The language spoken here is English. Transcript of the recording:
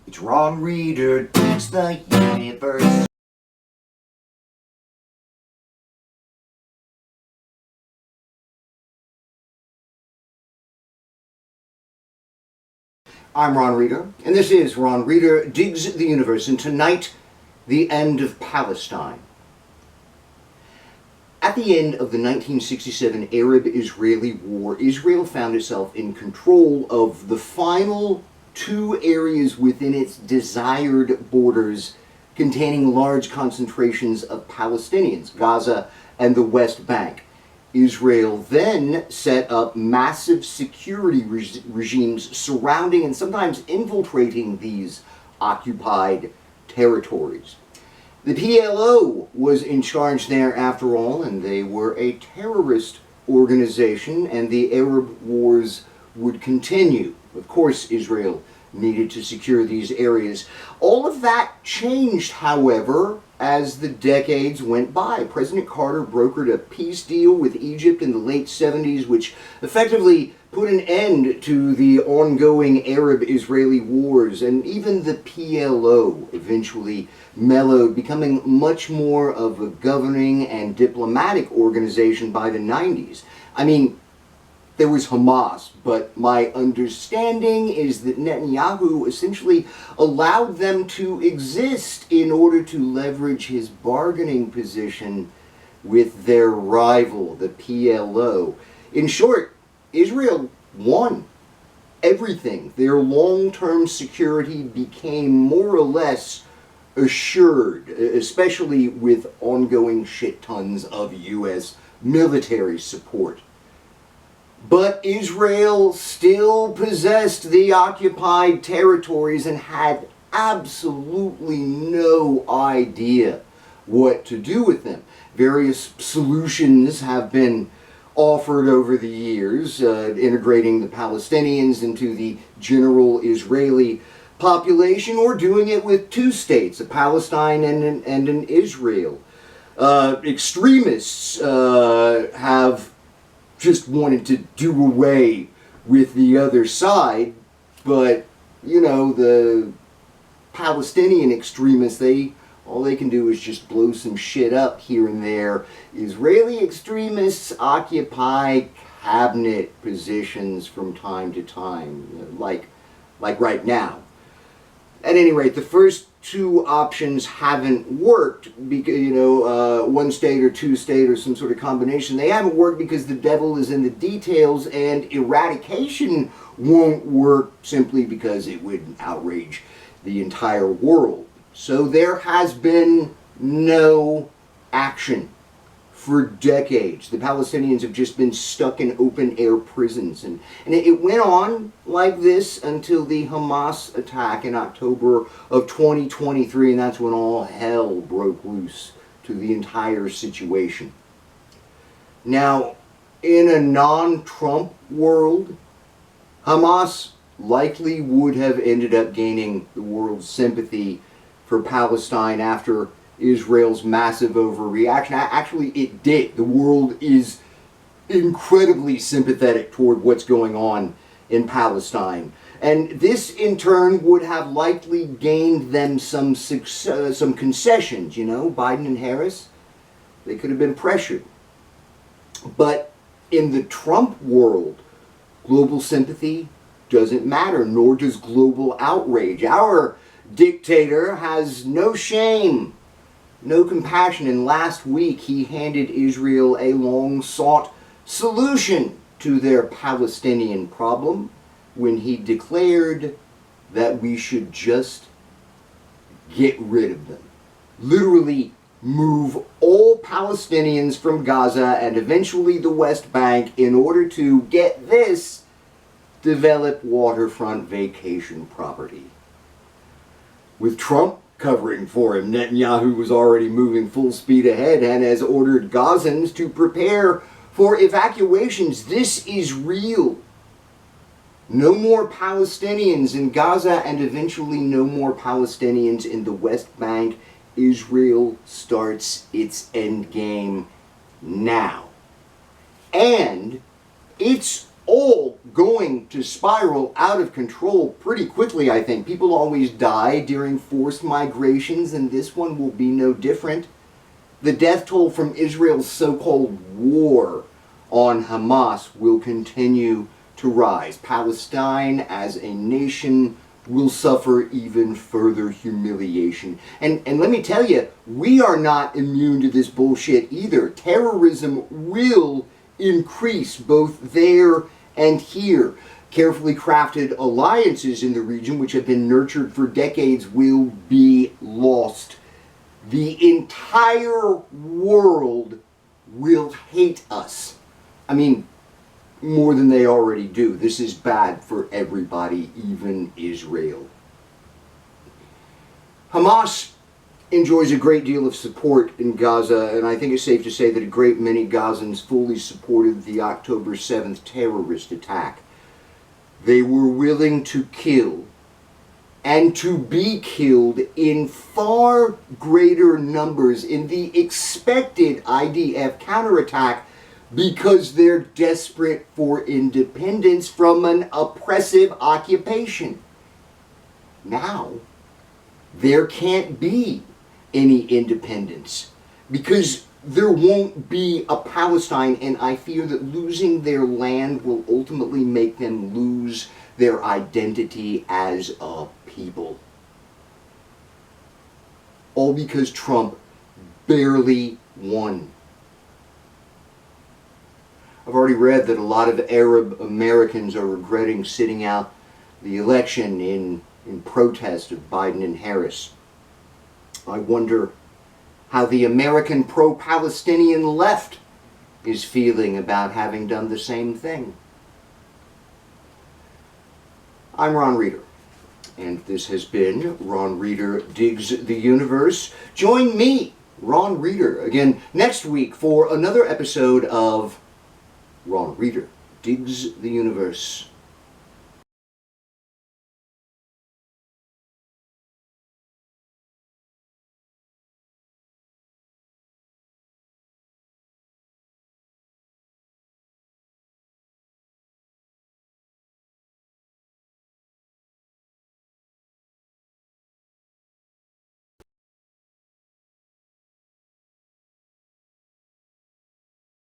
It's Ron Reader digs the universe. I'm Ron Reader, and this is Ron Reader Digs the Universe, and tonight, the end of Palestine. At the end of the 1967 Arab-Israeli War, Israel found itself in control of the final two areas within its desired borders containing large concentrations of Palestinians, Gaza and the West Bank. Israel then set up massive security regimes surrounding and sometimes infiltrating these occupied territories. The PLO was in charge there after all, and they were a terrorist organization, and the Arab wars would continue. Of course, Israel needed to secure these areas. All of that changed, however, as the decades went by. President Carter brokered a peace deal with Egypt in the late 70s, which effectively put an end to the ongoing Arab-Israeli wars, and even the PLO eventually mellowed, becoming much more of a governing and diplomatic organization by the 90s. I mean, there was Hamas, but my understanding is that Netanyahu essentially allowed them to exist in order to leverage his bargaining position with their rival, the PLO. In short, Israel won everything. Their long-term security became more or less assured, especially with ongoing shit tons of U.S. military support. But Israel still possessed the occupied territories and had absolutely no idea what to do with them. Various solutions have been offered over the years, integrating the Palestinians into the general Israeli population, or doing it with two states, a Palestine and an Israel. Extremists have just wanted to do away with the other side, but, you know, the Palestinian extremists, all they can do is just blow some shit up here and there. Israeli extremists occupy cabinet positions from time to time, like right now. At any rate, the first two options haven't worked because, one state or two state or some sort of combination. They haven't worked because the devil is in the details, and eradication won't work simply because it would outrage the entire world. So there has been no action for decades. The Palestinians have just been stuck in open-air prisons. And it went on like this until the Hamas attack in October of 2023, and that's when all hell broke loose to the entire situation. Now, in a non-Trump world, Hamas likely would have ended up gaining the world's sympathy for Palestine after Israel's massive overreaction. Actually, it did. The world is incredibly sympathetic toward what's going on in Palestine. And this, in turn, would have likely gained them some concessions. Biden and Harris, they could have been pressured. But in the Trump world, global sympathy doesn't matter, nor does global outrage. Our dictator has no shame, no compassion, and last week he handed Israel a long-sought solution to their Palestinian problem when he declared that we should just get rid of them. Literally move all Palestinians from Gaza and eventually the West Bank in order to, get this, develop waterfront vacation property. With Trump covering for him, Netanyahu was already moving full speed ahead and has ordered Gazans to prepare for evacuations. This is real. No more Palestinians in Gaza, and eventually no more Palestinians in the West Bank. Israel starts its endgame now. And it's all going to spiral out of control pretty quickly, I think. People always die during forced migrations, and this one will be no different. The death toll from Israel's so-called war on Hamas will continue to rise. Palestine as a nation will suffer even further humiliation. And let me tell you, we are not immune to this bullshit either. Terrorism will increase both there and here. Carefully crafted alliances in the region, which have been nurtured for decades, will be lost. The entire world will hate us. I mean, more than they already do. This is bad for everybody, even Israel. Hamas enjoys a great deal of support in Gaza, and I think it's safe to say that a great many Gazans fully supported the October 7th terrorist attack. They were willing to kill and to be killed in far greater numbers in the expected IDF counterattack because they're desperate for independence from an oppressive occupation. Now, there can't be any independence because there won't be a Palestine, and I fear that losing their land will ultimately make them lose their identity as a people. All because Trump barely won. I've already read that a lot of Arab Americans are regretting sitting out the election in protest of Biden and Harris. I wonder how the American pro-Palestinian left is feeling about having done the same thing. I'm Ron Reeder, and this has been Ron Reeder Digs the Universe. Join me, Ron Reeder, again next week for another episode of Ron Reeder Digs the Universe.